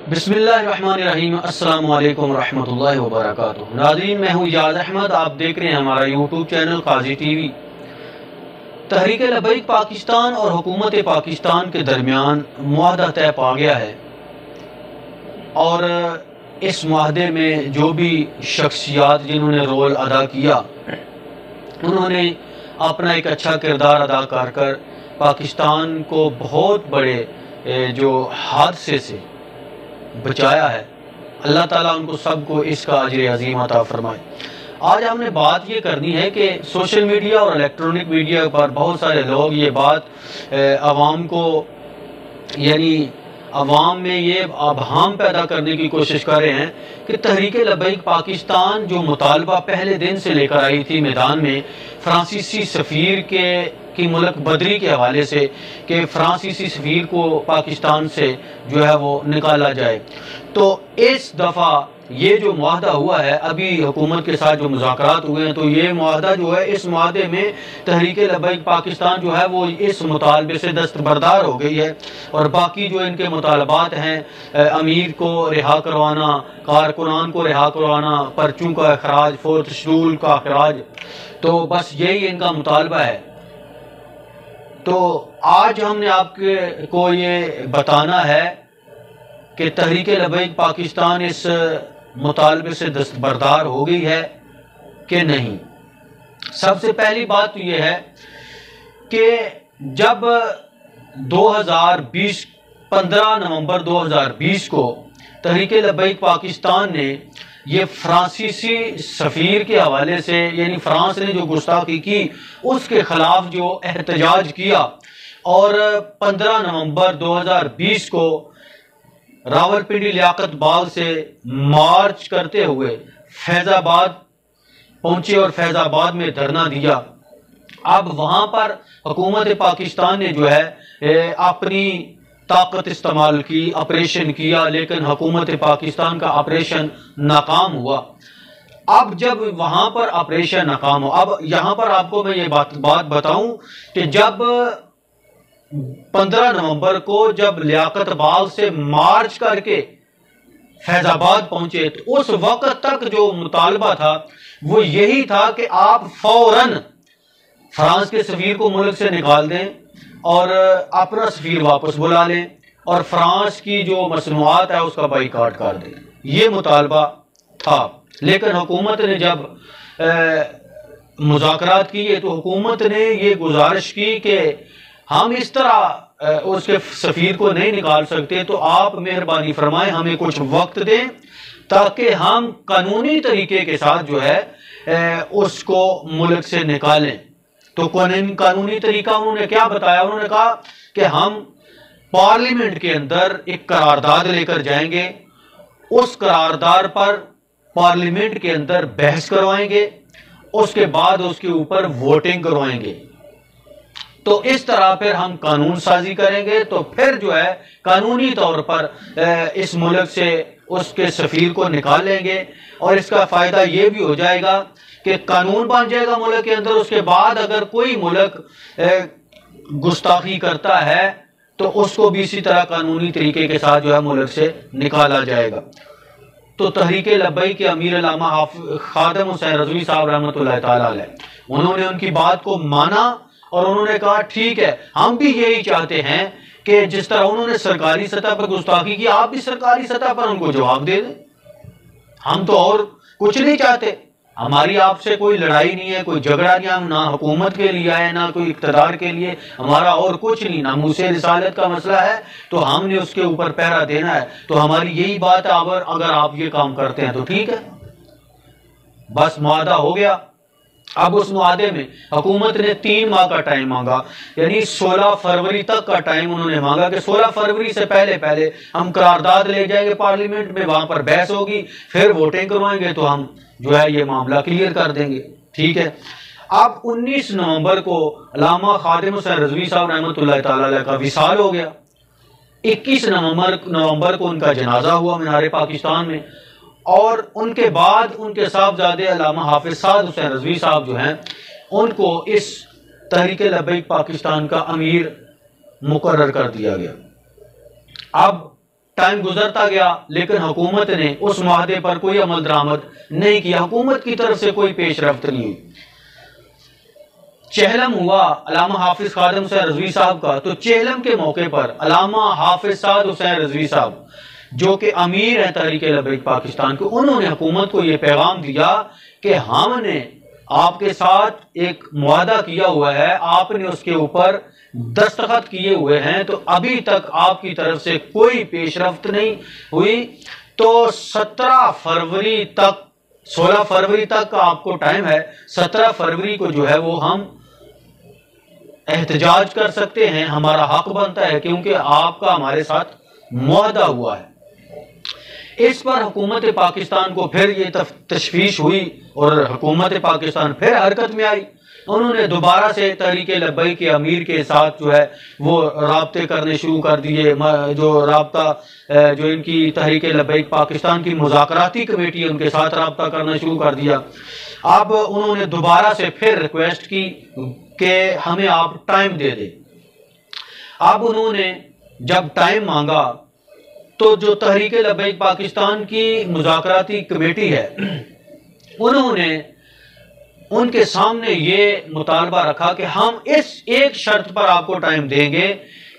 बिस्मिल्लाहिर्रहमानिर्रहीम। अस्सलाम वालेकुम रहमतुल्लाहि व बरकातुहू। नाज़रीन, मैं हूँ इजाज़ अहमद। आप देख रहे हैं हमारा यूट्यूब चैनल काजी टीवी। तहरीक लबैक पाकिस्तान और हुकूमत पाकिस्तान के दरमियान मुआहदा तय पा गया है और इस मुआहदे में जो भी शख्सियात जिन्होंने रोल अदा किया उन्होंने अपना एक अच्छा किरदार अदा कर पाकिस्तान को बहुत बड़े जो हादसे से बचाया है। अल्लाह ताला उनको सबको इसका अजर अजीम अता फरमाए। आज हमने बात ये करनी है कि सोशल मीडिया और इलेक्ट्रॉनिक मीडिया पर बहुत सारे लोग ये बात आवाम को यानी अवाम में ये अबहाम पैदा करने की कोशिश कर रहे हैं कि तहरीक लबैक पाकिस्तान जो मुतालबा पहले दिन से लेकर आई थी मैदान में फ्रांसीसी सफ़ीर की मुल्क बदरी के हवाले से कि फ्रांसीसी सफ़ीर को पाकिस्तान से जो है वो निकाला जाए। तो इस दफ़ा ये जो मुआहदा हुआ है, अभी हुकूमत के साथ जो मुज़ाकरात हुए हैं, तो ये मुआहदा जो है, इस मुआहदे में तहरीक लबैक पाकिस्तान जो है वो इस मुतालबे से दस्तबरदार हो गई है और बाकी जो इनके मुतालबात हैं, अमीर को रिहा करवाना, कारकुनान को रिहा करवाना, पर्चों का अखराज, फोर्थ शेड्यूल का अखराज, तो बस यही इनका मुतालबा है। तो आज हमने आपके को ये बताना है कि तहरीक लबैक पाकिस्तान इस मुतालबे से दस्तबरदार हो गई है कि नहीं। सबसे पहली बात तो ये है कि जब 15 नवंबर 2020 को तहरीक लबैक पाकिस्तान ने ये फ्रांसीसी सफ़ीर के हवाले से यानी फ्रांस ने जो गुस्ताखी की उसके ख़िलाफ़ जो एहतजाज किया और 15 नवंबर 2020 को रावलपिंडी लियाकत बाग से मार्च करते हुए फैज़ाबाद पहुंचे और फैज़ाबाद में धरना दिया। अब वहां पर हुकूमत पाकिस्तान ने जो है अपनी ताकत इस्तेमाल की, ऑपरेशन किया, लेकिन हुकूमत पाकिस्तान का ऑपरेशन नाकाम हुआ। अब जब वहां पर ऑपरेशन नाकाम हो, अब यहां पर आपको मैं ये बात बताऊं कि जब 15 नवंबर को जब लियाकत बाग से मार्च करके फैज़ाबाद पहुंचे तो उस वक्त तक जो मुतालबा था वो यही था कि आप फौरन फ्रांस के सफ़ीर को मुल्क से निकाल दें और अपना सफ़ीर वापस बुला लें और फ्रांस की जो मसनूआत है उसका बाइकाट कर दें। ये मुतालबा था। लेकिन हुकूमत ने जब मुज़ाकरात किए तो हुकूमत ने ये गुजारिश की कि हम इस तरह उसके सफ़ीर को नहीं निकाल सकते, तो आप मेहरबानी फरमाएं हमें कुछ वक्त दें ताकि हम कानूनी तरीके के साथ जो है उसको मुल्क से निकालें। तो कानूनी तरीका उन्होंने क्या बताया? उन्होंने कहा कि हम पार्लियामेंट के अंदर एक करारदाद लेकर जाएंगे, उस करारदाद पर पार्लियामेंट के अंदर बहस करवाएंगे, उसके बाद उसके ऊपर वोटिंग करवाएंगे। तो इस तरह फिर हम कानून साजी करेंगे, तो फिर जो है कानूनी तौर पर इस मुल्क से उसके सफ़ीर को निकाल लेंगे और इसका फ़ायदा ये भी हो जाएगा कि कानून बन जाएगा मुल्क के अंदर। उसके बाद अगर कोई मुल्क गुस्ताखी करता है तो उसको भी इसी तरह कानूनी तरीके के साथ जो है मुल्क से निकाला जाएगा। तो तहरीक लबैक के अमीर अल्लामा खादिम हुसैन रज़वी साहब रहमतुल्लाह तआला अलैह उन्होंने उनकी बात को माना और उन्होंने कहा ठीक है, हम भी यही चाहते हैं कि जिस तरह उन्होंने सरकारी सतह पर गुस्ताखी की, आप भी सरकारी सतह पर उनको जवाब दे दें। हम तो और कुछ नहीं चाहते, हमारी आपसे कोई लड़ाई नहीं है, कोई झगड़ा नहीं, हम ना हुकूमत के लिए आए ना कोई इक़्तिदार के लिए, हमारा और कुछ नहीं, ना मूसे रिसालत का मसला है तो हमने उसके ऊपर पहरा देना है। तो हमारी यही बात है, अगर आप ये काम करते हैं तो ठीक है। बस मुआहदा हो गया। अब उस मुआहदे में हुकूमत ने 3 माह का टाइम मांगा, यानी 16 फरवरी तक का टाइम उन्होंने मांगा कि 16 फरवरी से पहले हम करारदाद ले जाएंगे पार्लियामेंट में, वहां पर बहस होगी, फिर वोटिंग करवाएंगे तो हम जो है ये मामला क्लियर कर देंगे। ठीक है। अब 19 नवंबर को अल्लामा खादिम हुसैन रज़वी साहब रहमतुल्लाह तआला अलैह का विसाल हो गया। 21 नवंबर को उनका जनाजा हुआ मीनार पाकिस्तान में और उनके बाद उनके साहबजादे अल्लामा हाफिज साद हुसैन रज़वी साहब जो हैं उनको इस तहरीक लबैक पाकिस्तान का अमीर मुकर्रर कर दिया गया। अब टाइम गुजरता गया लेकिन हुकूमत ने उस मुआहदे पर कोई अमल दरामद नहीं किया, हुकूमत की तरफ से कोई पेशरफ्त नहीं हुई। चेहलम हुआ अल्लामा हाफिज खादिम हुसैन रिजवी साहब का, तो चेहलम के मौके पर अल्लामा हाफिज साद हुसैन रिजवी साहब जो कि अमीर हैं तहरीक लब्बैक पाकिस्तान के, उन्होंने हुकूमत को यह पैगाम दिया कि हमने आपके साथ एक मुआहदा किया हुआ है, आपने उसके ऊपर दस्तखत किए हुए हैं, तो अभी तक आपकी तरफ से कोई पेशरफ्त नहीं हुई। तो 17 फरवरी तक 16 फरवरी तक का आपको टाइम है, 17 फरवरी को जो है वो हम एहतजाज कर सकते हैं, हमारा हक बनता है क्योंकि आपका हमारे साथ मुआहदा हुआ है। इस पर हुकूमत पाकिस्तान को फिर ये तशवीश हुई और हुकूमत पाकिस्तान फिर हरकत में आई। उन्होंने दोबारा से तहरीक लब्बैक के अमीर के साथ जो है वो राब्ते करने शुरू कर दिए। जो राब्ता जो इनकी तहरीक लब्बैक पाकिस्तान की मुज़ाकराती कमेटी है उनके साथ राब्ता करना शुरू कर दिया। अब उन्होंने दोबारा से फिर रिक्वेस्ट की कि हमें आप टाइम दे दें। अब उन्होंने जब टाइम मांगा तो जो तहरीक लब्बैक पाकिस्तान की मुज़ाकराती कमेटी है उन्होंने उनके सामने ये मुतालबा रखा कि हम इस एक शर्त पर आपको टाइम देंगे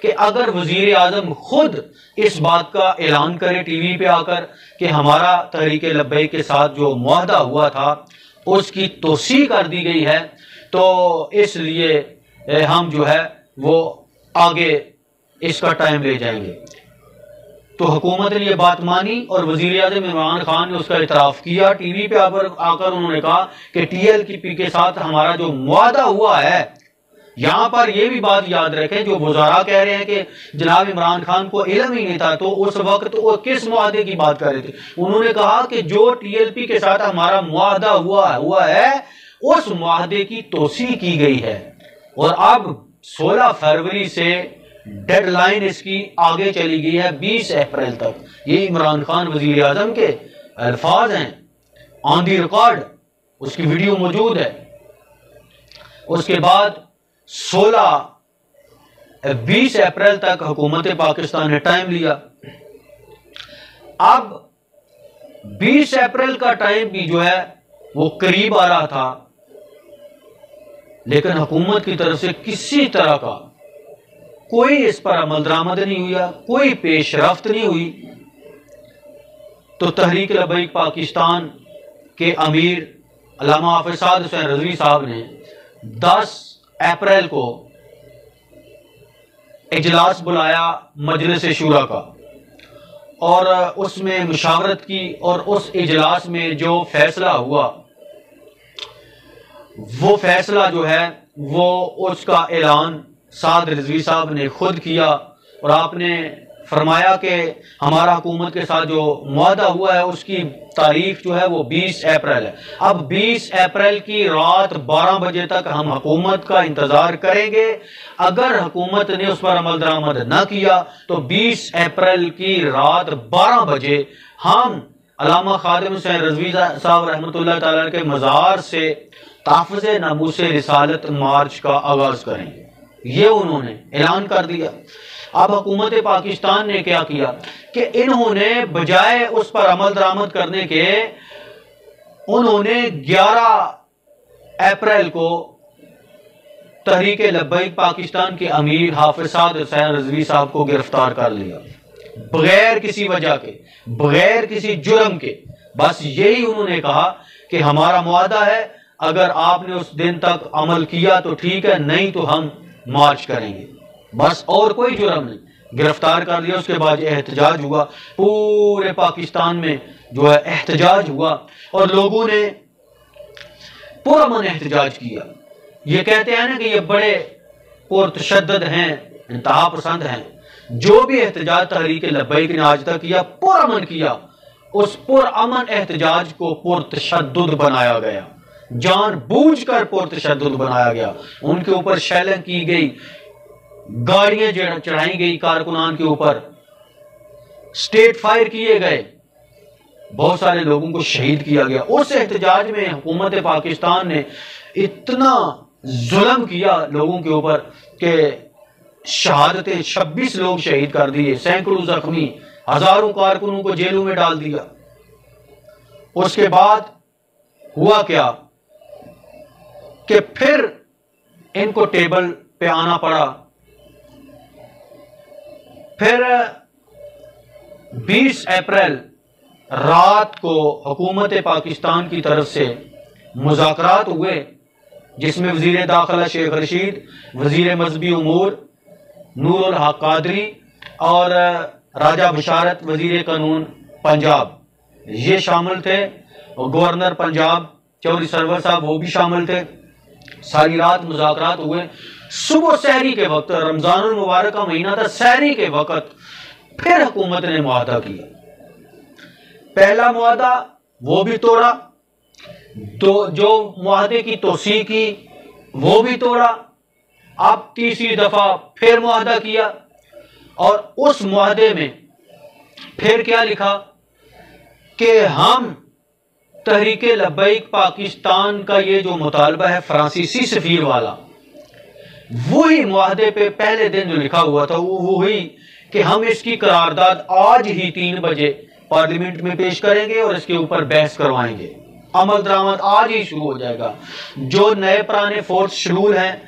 कि अगर वजीर आजम खुद इस बात का ऐलान करे टीवी पे आकर कि हमारा तहरीक लब्बैक के साथ जो मुआहदा हुआ था उसकी तोसी कर दी गई है, तो इसलिए हम जो है वो आगे इसका टाइम ले जाएंगे। तो हुकूमत ने यह बात मानी और वजीर आज़म इमरान खान ने उसका इतराफ़ किया। टीवी पे आकर उन्होंने कहा कि TLP के साथ हमारा जो मुआहदा हुआ है, यहाँ पर यह भी बात याद रखें, जो वज़ारा कह रहे हैं कि जनाब इमरान खान को इल्म ही नहीं था, तो उस वक्त वो किस मुआहदे की बात कर रहे थे। उन्होंने कहा कि जो TLP के साथ हमारा मुआहदा हुआ है उस मुआहदे की तोसी की गई है और अब 16 फरवरी से डेडलाइन इसकी आगे चली गई है 20 अप्रैल तक। ये इमरान खान वजीर आजम के अल्फाज हैं, ऑन दी रिकॉर्ड, उसकी वीडियो मौजूद है। उसके बाद 20 अप्रैल तक हुकूमत पाकिस्तान ने टाइम लिया। अब 20 अप्रैल का टाइम भी जो है वो करीब आ रहा था, लेकिन हुकूमत की तरफ से किसी तरह का कोई इस पर अमल दरामद नहीं हुआ, कोई पेशरफ्त नहीं हुई। तो तहरीक लब्बैक पाकिस्तान के अमीर अल्लामा हाफिज साद हुसैन रिजवी साहब ने 10 अप्रैल को इजलास बुलाया मजलिस शूरा का और उसमें मुशावरत की और उस इजलास में जो फैसला हुआ वो फैसला जो है वो उसका ऐलान साद रिजवी साहब ने खुद किया और आपने फरमाया कि हमारा हुकूमत के साथ जो मुआहदा हुआ है उसकी तारीख जो है वो 20 अप्रैल है। अब 20 अप्रैल की रात 12 बजे तक हम हुकूमत का इंतजार करेंगे। अगर हुकूमत ने उस पर अमल दरामद न किया तो 20 अप्रैल की रात 12 बजे हम अल्लामा खादिम हुसैन रिजवी साहब रहमतुल्लाह तआला के मज़ार से तहफ़्फ़ुज़ नामूस रिसालत मार्च का आगाज करेंगे। ये उन्होंने ऐलान कर दिया। अब हुकूमत पाकिस्तान ने क्या किया कि इन्होंने बजाय उस पर अमल दरामद करने के उन्होंने 11 अप्रैल को तहरीक लब्बैक पाकिस्तान के अमीर हाफिज साद हुसैन रिजवी साहब को गिरफ्तार कर लिया बगैर किसी वजह के, बगैर किसी जुर्म के। बस यही उन्होंने कहा कि हमारा मुआहदा है, अगर आपने उस दिन तक अमल किया तो ठीक है, नहीं तो हम मार्च करेंगे। बस और कोई जुर्म नहीं, गिरफ्तार कर लिया। उसके बाद एहतजाज हुआ, पूरे पाकिस्तान में जो है एहतजाज हुआ और लोगों ने पुरअमन एहतजाज किया। ये कहते हैं ना कि ये बड़े पुरतशद्दद हैं, इंतहा पसंद हैं। जो भी एहतजाज तहरीक लब्बैक ने आज तक किया पुरअमन किया, उस पुरअमन एहतजाज को पुरतशद्दुद बनाया गया, जानबूझकर पुरतशद्दुद बनाया गया। उनके ऊपर शैलिंग की गई, गाड़ियां चढ़ाई गई कारकुनान के ऊपर, स्टेट फायर किए गए, बहुत सारे लोगों को शहीद किया गया। उस एहतजाज में हुकूमत पाकिस्तान ने इतना जुल्म किया लोगों के ऊपर कि शहादतें 26 लोग शहीद कर दिए, सैकड़ों जख्मी हजारों कारकुनों को जेलों में डाल दिया। उसके बाद हुआ क्या कि फिर इनको टेबल पे आना पड़ा। फिर 20 अप्रैल रात को हुकूमत पाकिस्तान की तरफ से मुज़ाकरात हुए, जिसमें वजीर दाखिला शेख रशीद, वजीर मजहबी उमूर नूरुल हक कादरी और राजा बशारत वजीर कानून पंजाब ये शामिल थे, और गवर्नर पंजाब चौधरी सरवर साहब वो भी शामिल थे। सारी रात मुज़ाकरात हुए। सुबह सहरी के वक्त, रमजानुल मुबारक का महीना था, सहरी के वक्त फिर हुकूमत ने मुआहदा किया। पहला मुआहदा वो भी तोड़ा, तो जो मुआहदे की तोसी की वो भी तोड़ा। अब तीसरी दफा फिर मुआहदा किया, और उस मुआहदे में फिर क्या लिखा कि हम तहरीके लब्बैक पाकिस्तान का ये जो मुतालबा है फ्रांसीसी सफीर वाला, वही मुआहदे पे पहले दिन जो लिखा हुआ था वो वही कि हम इसकी करारदाद आज ही 3 बजे पार्लियामेंट में पेश करेंगे और इसके ऊपर बहस करवाएंगे। अमल दरामद आज ही शुरू हो जाएगा। जो नए पुराने फोर्स शेड्यूल हैं,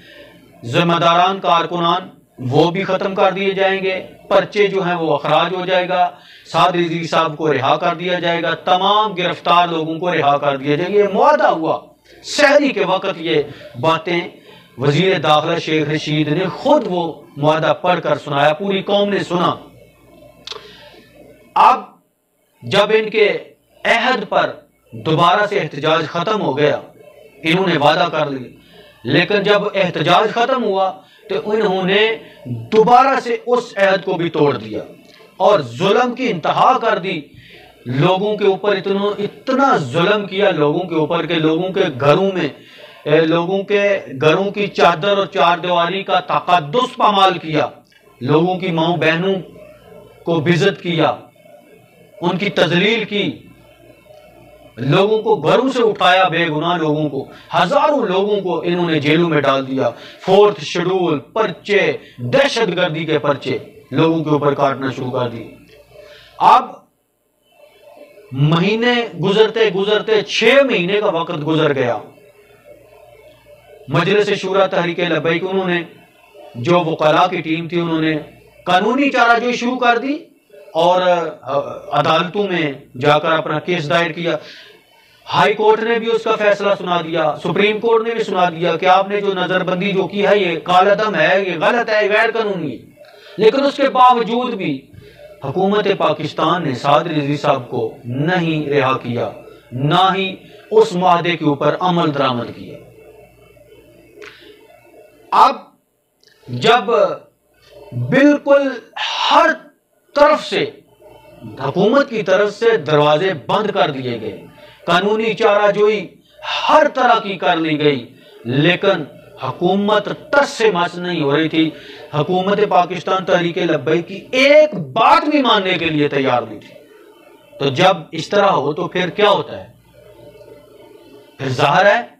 जिम्मेदारान कारकुनान वो भी खत्म कर दिए जाएंगे, पर्चे जो हैं वो अखराज हो जाएगा, साद रिजवी साहब को रिहा कर दिया जाएगा, तमाम गिरफ्तार लोगों को रिहा कर दिया जाएगा। ये मुआहदा हुआ। सहरी के वक्त ये बातें वजीर दाखिला शेख रशीद ने खुद वो मुआहदा पढ़कर सुनाया, पूरी कौम ने सुना। अब जब इनके अहद पर दोबारा से एहतजाज खत्म हो गया, इन्होंने वादा कर लिया, लेकिन जब एहतजाज खत्म हुआ तो इन्होंने दोबारा से उस अहद को भी तोड़ दिया और जुल्म की इंतहा कर दी। लोगों के ऊपर इतना जुल्म किया, लोगों के ऊपर के लोगों के घरों में, लोगों के घरों की चादर और चारदीवारी का तकद्दुस पामाल किया, लोगों की माँ बहनों को बेइज्जत किया, उनकी तजलील की, लोगों को घरों से उठाया, बेगुनाह लोगों को, हजारों लोगों को इन्होंने जेलों में डाल दिया। 4th शेड्यूल पर्चे, दहशतगर्दी के पर्चे लोगों के ऊपर काटना शुरू कर दिए। अब महीने गुजरते गुजरते 6 महीने का वक्त गुजर गया। मजलिस शूरा तहरीक लब्बैक, उन्होंने जो वकला की टीम थी उन्होंने कानूनी चाराजोई शुरू कर दी और अदालतों में जाकर अपना केस दायर किया। हाई कोर्ट ने भी उसका फैसला सुना दिया, सुप्रीम कोर्ट ने भी सुना दिया कि आपने जो नजरबंदी जो की है ये कालादम है, ये गलत है, गैर कानूनी है। लेकिन उसके बावजूद भी हुकूमत पाकिस्तान ने साद रिजवी साहब को नहीं रिहा किया, ना ही उस मुआहदे के ऊपर अमल दरामद किया। अब जब बिल्कुल हर तरफ से हुकूमत की तरफ से दरवाजे बंद कर दिए गए, कानूनी चाराजोई हर तरह की कर ली गई, लेकिन हुकूमत तस से मस नहीं हो रही थी। हुकूमत पाकिस्तान तहरीक लब्बैक की एक बात भी मानने के लिए तैयार नहीं थी। तो जब इस तरह हो तो फिर क्या होता है? फिर जाहिर है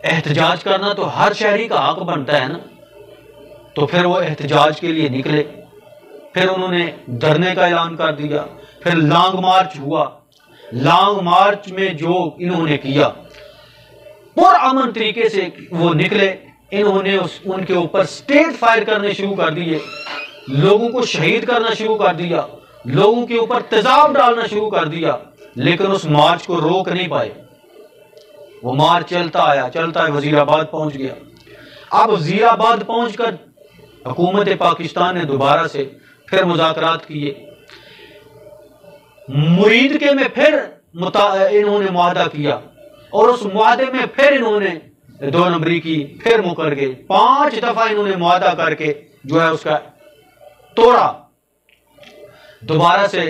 एहतजाज करना तो हर शहरी का हक बनता है ना। तो फिर वो एहतजाज के लिए निकले, फिर उन्होंने धरने का ऐलान कर दिया, फिर लॉन्ग मार्च हुआ। लॉन्ग मार्च में जो इन्होंने किया, पुरअमन तरीके से वो निकले, इन्होंने उनके ऊपर स्टेट फायर करने शुरू कर दिए, लोगों को शहीद करना शुरू कर दिया, लोगों के ऊपर तेजाब डालना शुरू कर दिया, लेकिन उस मार्च को रोक नहीं पाए। वो मार्च चलता आया, चलता है, वजीराबाद पहुंच गया। अब वजीराबाद पहुंचकर हुकूमत पाकिस्तान ने दोबारा से फिर मुज़ाकरात किए। मुरीद के में फिर इन्होंने मुआहदा किया और उस मुआहदे में फिर इन्होंने 2 नंबरी की, फिर मुकर गए। 5 दफा इन्होंने मुआहदा करके जो है उसका तोड़ा। दोबारा से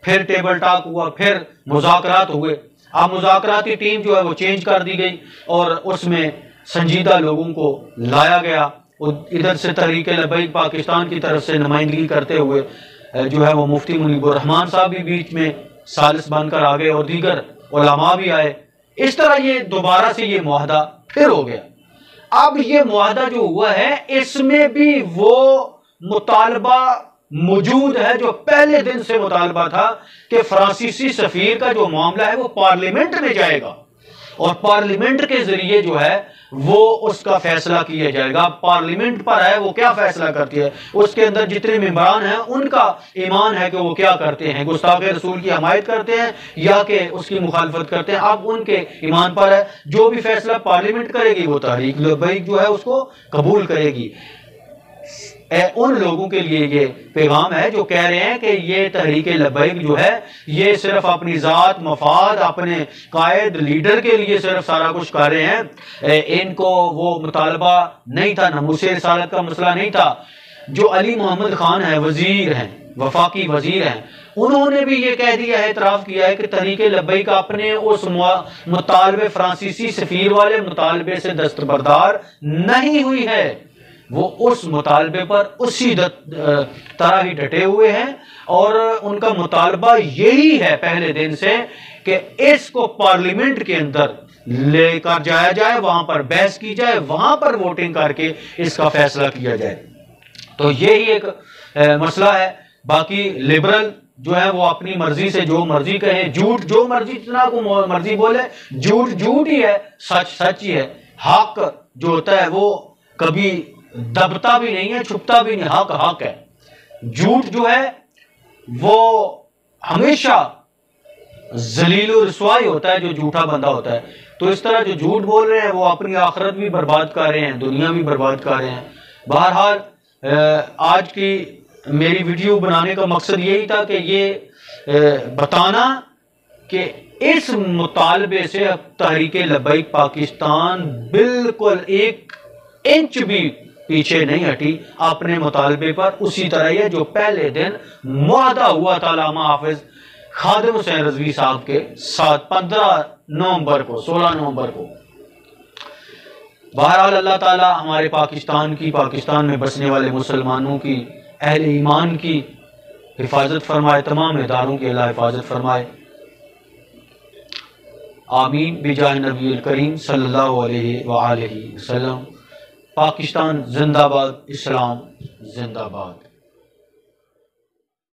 फिर टेबल टॉक हुआ, फिर मुज़ाकरात हुए। अब मुज़ाकराती टीम जो है वो चेंज कर दी गई और उसमें संजीदा लोगों को लाया गया। इधर से तहरीक लब्बैक पाकिस्तान की तरफ से नुमाइंदगी करते हुए जो है वो मुफ्ती मुनीबुर रहमान साहब भी बीच में सालिस बनकर आ गए और दीगर उलमा भी आए। इस तरह ये दोबारा से ये मुआहदा फिर हो गया। अब ये मुआहदा जो हुआ है इसमें भी वो मुतालबा मौजूद है, जो पहले दिन से मुतालबा था कि फ्रांसीसी सफीर का जो मामला है वो पार्लियामेंट में जाएगा और पार्लियामेंट के जरिए जो है वो उसका फैसला किया जाएगा। पार्लियामेंट पर है वो क्या फैसला करती है, उसके अंदर जितने मेंबरान हैं उनका ईमान है कि वो क्या करते हैं, गुस्ताखे रसूल की हमायत करते हैं या कि उसकी मुखालफत करते हैं। अब उनके ईमान पर है, जो भी फैसला पार्लियामेंट करेगी वो तहरीक लब्बैक जो है उसको कबूल करेगी। उन लोगों के लिए ये पैगाम है जो कह रहे हैं कि ये तहरीक लब्बैक जो है ये सिर्फ अपनी ज़ात मफाद अपने कायद लीडर के लिए सिर्फ सारा कुछ कर रहे हैं, इनको वो मुतालबा नहीं था, नमूसे रिसालत का मसला नहीं था। जो अली मोहम्मद खान है, वजीर हैं, वफाकी वजीर हैं, उन्होंने भी ये कह दिया है, इतराफ़ किया है कि तहरीक लब्बैक अपने उस मुतालबे फ्रांसीसी सफीर वाले मुतालबे से दस्तबरदार नहीं हुई है। वो उस मुतालबे पर उसी तरह ही डटे हुए हैं और उनका मुतालबा यही है पहले दिन से कि इसको पार्लियामेंट के अंदर लेकर जाया जाए, वहां पर बहस की जाए, वहां पर वोटिंग करके इसका फैसला किया जाए। तो यही एक मसला है। बाकी लिबरल जो है वो अपनी मर्जी से जो मर्जी कहे, झूठ जो मर्जी जितना को मर्जी बोले, झूठ झूठ ही है, सच सच ही है। हक जो होता है वो कभी दबता भी नहीं है, छुपता भी नहीं, हक हक है। झूठ जो है वो हमेशा जलील और रसवाई होता है, जो झूठा बंदा होता है। तो इस तरह जो झूठ बोल रहे हैं वो अपनी आखिरत भी बर्बाद कर रहे हैं, दुनिया भी बर्बाद कर रहे हैं। बहरहाल आज की मेरी वीडियो बनाने का मकसद यही था कि ये बताना कि इस मुतालबे से अब तहरीक लब्बैक पाकिस्तान बिल्कुल 1 इंच भी पीछे नहीं हटी अपने मुतालबे पर। उसी तरह है जो पहले दिन मुआहदा हुआ था अल्लामा हाफिज खादिम हुसैन रिजवी साहब के साथ 15 नवंबर को, 16 नवंबर को। बहरहाल अल्लाह ताला हमारे पाकिस्तान की, पाकिस्तान में बसने वाले मुसलमानों की, अहले ईमान की हिफाजत फरमाए, तमाम इदारों की अल्लाह हिफाजत फरमाए। आमीन बिजाह नबी करीम सल्लल्लाहु अलैहि वसल्लम। पाकिस्तान जिंदाबाद, इस्लाम जिंदाबाद।